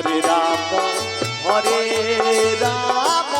Hare Ram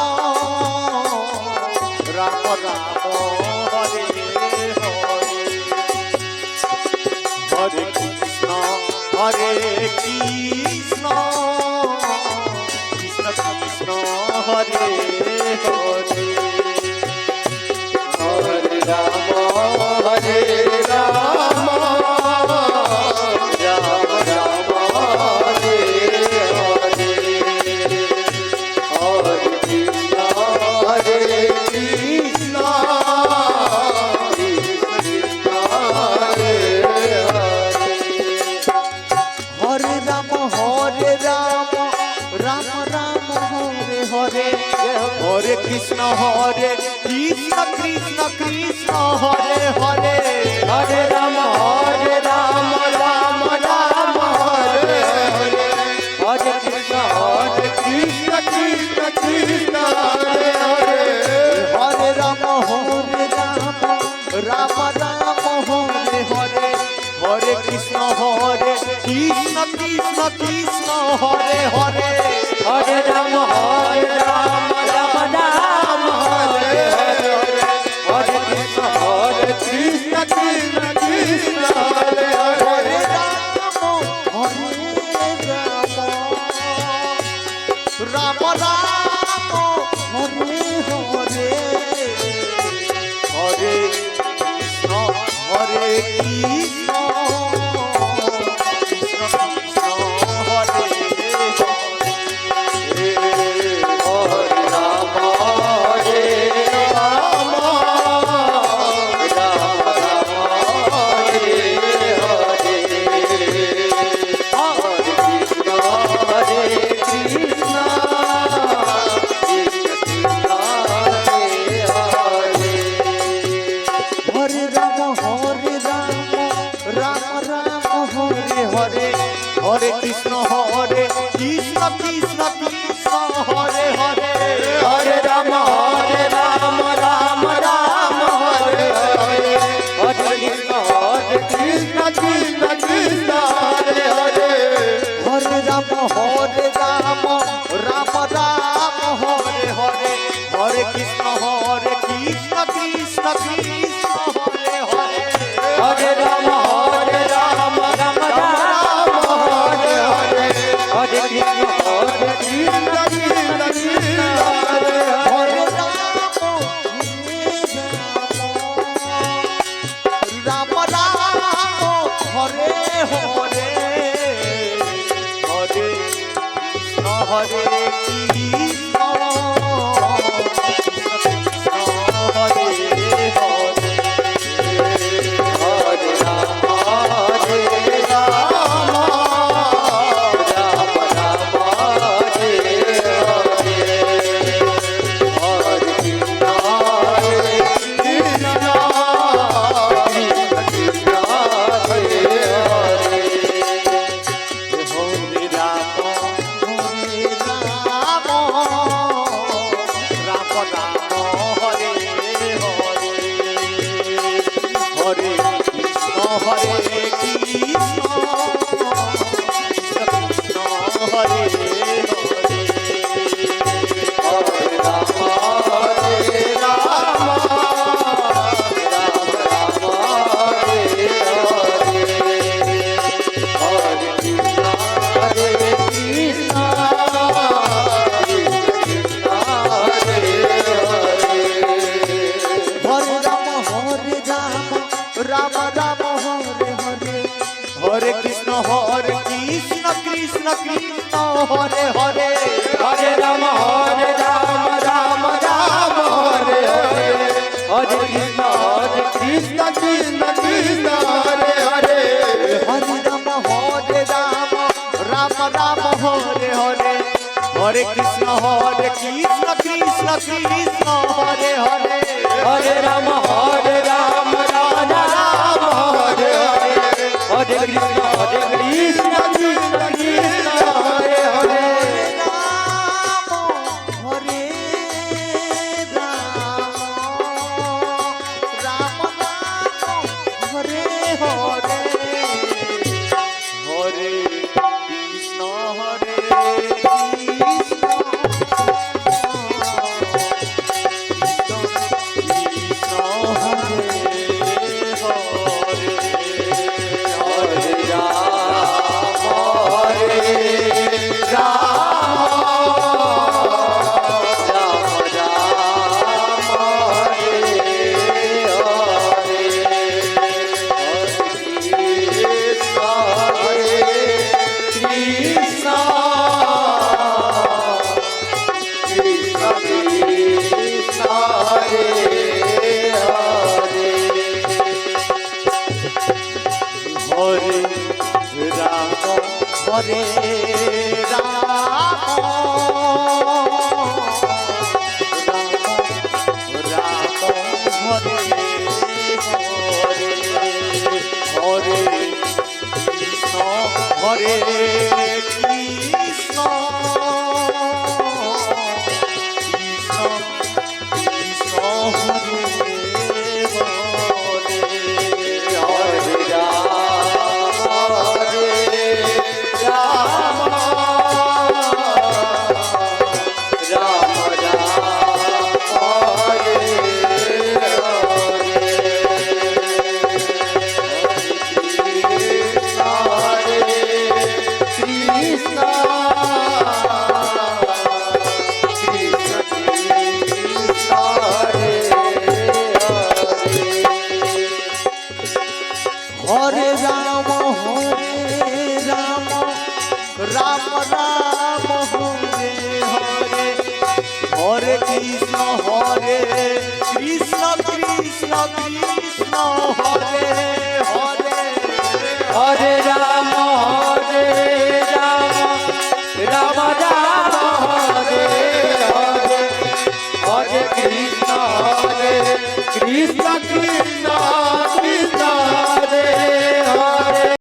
Ram Ram Hare Hare Hare Krishna Krishna Krishna Hare Hare Hare Ram Ram Ram Hare Hare Hare Krishna Krishna Krishna Hare Hare Hare Ram Ram Ram Hare Hare Hare Krishna Krishna Krishna Hare Hare Hare Ram Ram Ram Hare Hare Hare Krishna Krishna Krishna Hare Hare Hare Ram Ram Hare Hare Hare Krishna Krishna Krishna Hare Hare Hare Ram Ram Hare Hare Hare Krishna Krishna Krishna Hare Hare Ram Ram Hare Hare Hare Krishna Hare Krishna Krishna Krishna Hare Hare Hare Ram Ram Hare Hare Hare Krishna Krishna Krishna Hare Hare Hare Ram Ram Hare Hare Hare Krishna Krishna Krishna Hare Hare Hare Ram Hare Krishna Krishna Krishna Hare Hare Ram Hare Hare Hare Krishna Krishna Hare Hare Hare Ram Hare Krishna Krishna Krishna Hare Hare Hare Ram Ram Hare Hare Hare Krishna Krishna Krishna Hare Hare Hare Ram Ram Hare Hare Hare Krishna Krishna Krishna Hare Hare Hare Ram Ram Hare Hare Hare Krishna Krishna Krishna Hare Hare Ram Hare Ram Ram Hare Hare Hare Krishna Hare Rama, Hare Krishna, Krishna Krishna, Hare Hare, Hare Ram Ram Hare Hare, Hare Krishna Krishna Krishna Krishna Hare Hare, Hare Rama Ram Ram Hare Hare, Hare Krishna Krishna Krishna